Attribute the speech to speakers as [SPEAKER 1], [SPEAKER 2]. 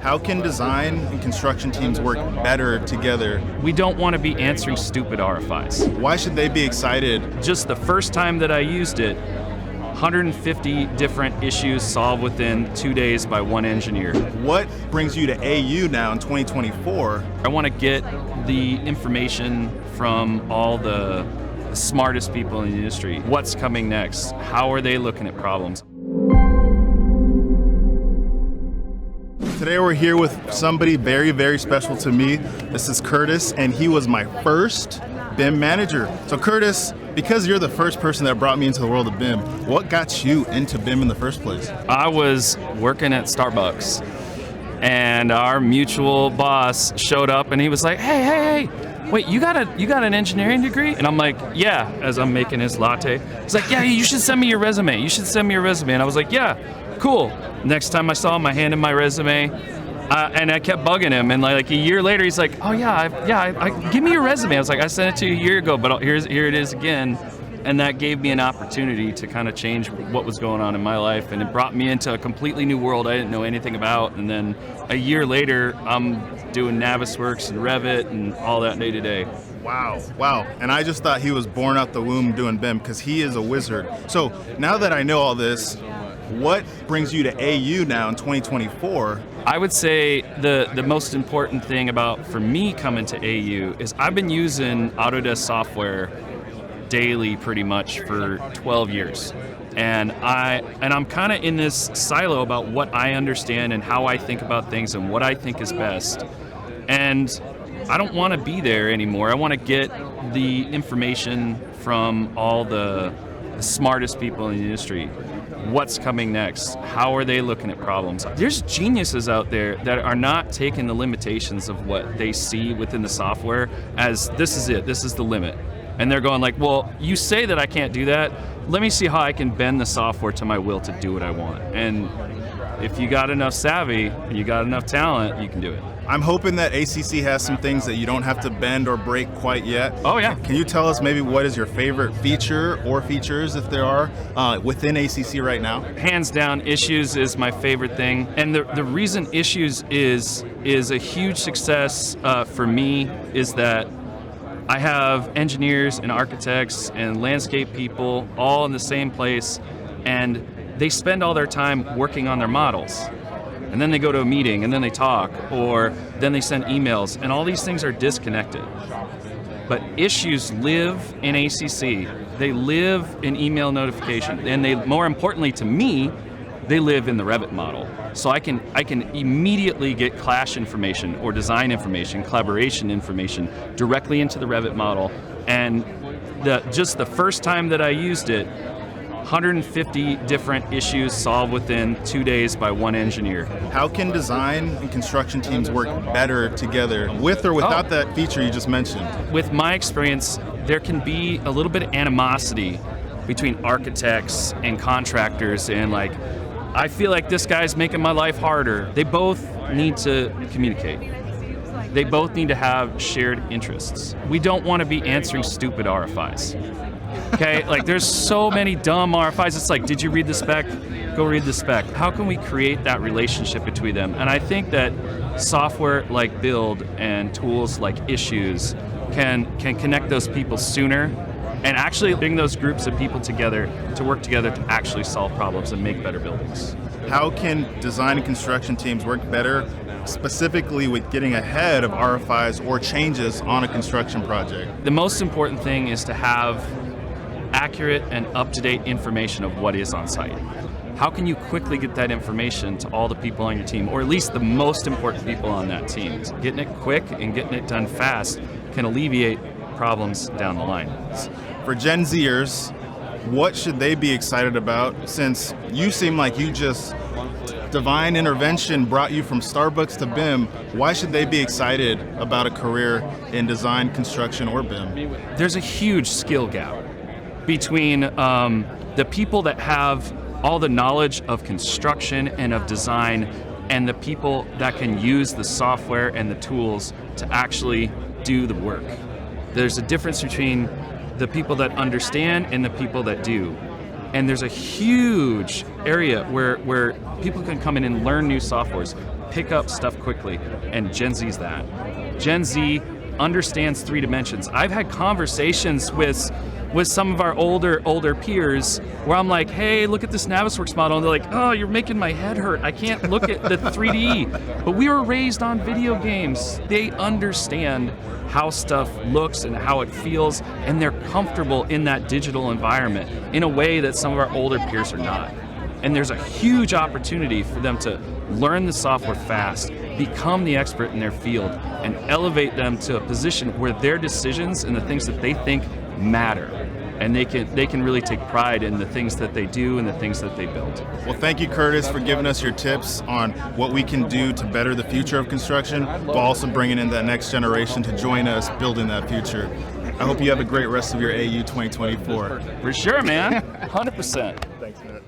[SPEAKER 1] How can design and construction teams work better together?
[SPEAKER 2] We don't want to be answering stupid RFIs.
[SPEAKER 1] Why should they be excited?
[SPEAKER 2] Just the first time that I used it, 150 different issues solved within 2 days by one engineer.
[SPEAKER 1] What brings you to AU now in 2024?
[SPEAKER 2] I want to get the information from all the smartest people in the industry. What's coming next? How are they looking at problems?
[SPEAKER 1] Today we're here with somebody very, very special to me. This is Curtis, and he was my first BIM manager. So Curtis, because you're the first person that brought me into the world of BIM, what got you into BIM in the first place?
[SPEAKER 2] I was working at Starbucks, and our mutual boss showed up, and he was like, hey, wait, you got an engineering degree? And I'm like, yeah, as I'm making his latte. He's like, yeah, you should send me your resume. And I was like, yeah, cool. Next time I saw him, I handed my resume, and I kept bugging him. And like a year later, he's like, oh yeah, give me your resume. I was like, I sent it to you a year ago, but here it is again. And that gave me an opportunity to kind of change what was going on in my life, and it brought me into a completely new world I didn't know anything about. And then a year later, I'm doing Navisworks and Revit and all that day to day.
[SPEAKER 1] Wow. And I just thought he was born out the womb doing BIM because he is a wizard. So now that I know all this, what brings you to AU now in 2024?
[SPEAKER 2] I would say the most important thing for me coming to AU is I've been using Autodesk software daily pretty much for 12 years. And I'm kind of in this silo about what I understand and how I think about things and what I think is best. And I don't want to be there anymore. I want to get the information from all the smartest people in the industry. What's coming next? How are they looking at problems? There's geniuses out there that are not taking the limitations of what they see within the software as this is it, this is the limit. And they're going like, well, you say that I can't do that. Let me see how I can bend the software to my will to do what I want. And if you got enough savvy and you got enough talent, you can do it.
[SPEAKER 1] I'm hoping that ACC has some things that you don't have to bend or break quite yet.
[SPEAKER 2] Oh yeah.
[SPEAKER 1] Can you tell us maybe what is your favorite feature or features, if there are, within ACC right now?
[SPEAKER 2] Hands down, Issues is my favorite thing. And the reason Issues is a huge success for me is that I have engineers and architects and landscape people all in the same place, and they spend all their time working on their models. And then they go to a meeting, and then they talk, or then they send emails, and all these things are disconnected. But Issues live in ACC. They live in email notification, and they, more importantly to me, they live in the Revit model. So I can immediately get clash information or design information, collaboration information directly into the Revit model. And just the first time that I used it, 150 different issues solved within 2 days by one engineer.
[SPEAKER 1] How can design and construction teams work better together with or without that feature you just mentioned?
[SPEAKER 2] With my experience, there can be a little bit of animosity between architects and contractors, and like, I feel like this guy's making my life harder. They both need to communicate. They both need to have shared interests. We don't want to be answering stupid RFIs. Okay, like there's so many dumb RFIs. It's like, did you read the spec? Go read the spec. How can we create that relationship between them? And I think that software like Build and tools like Issues can connect those people sooner and actually bring those groups of people together to work together to actually solve problems and make better buildings.
[SPEAKER 1] How can design and construction teams work better, specifically with getting ahead of RFIs or changes on a construction project?
[SPEAKER 2] The most important thing is to have accurate and up-to-date information of what is on site. How can you quickly get that information to all the people on your team, or at least the most important people on that team? Getting it quick and getting it done fast can alleviate problems down the line.
[SPEAKER 1] For Gen Zers, what should they be excited about, since you seem like you just divine intervention brought you from Starbucks to BIM? Why should they be excited about a career in design, construction, or BIM?
[SPEAKER 2] There's a huge skill gap between the people that have all the knowledge of construction and of design and the people that can use the software and the tools to actually do the work. There's a difference between the people that understand and the people that do. And there's a huge area where people can come in and learn new softwares. pick up stuff quickly, and Gen Z's that. Gen Z understands 3 dimensions. I've had conversations with some of our older peers where I'm like, hey, look at this Navisworks model, and they're like, oh, you're making my head hurt. I can't look at the 3D. But we were raised on video games. They understand how stuff looks and how it feels, and they're comfortable in that digital environment in a way that some of our older peers are not. And there's a huge opportunity for them to learn the software fast, become the expert in their field, and elevate them to a position where their decisions and the things that they think matter. And they can really take pride in the things that they do and the things that they build.
[SPEAKER 1] Well, thank you, Curtis, for giving us your tips on what we can do to better the future of construction, while also bringing in that next generation to join us building that future. I hope you have a great rest of your AU 2024.
[SPEAKER 2] For sure, man. 100%.
[SPEAKER 1] Thanks, man.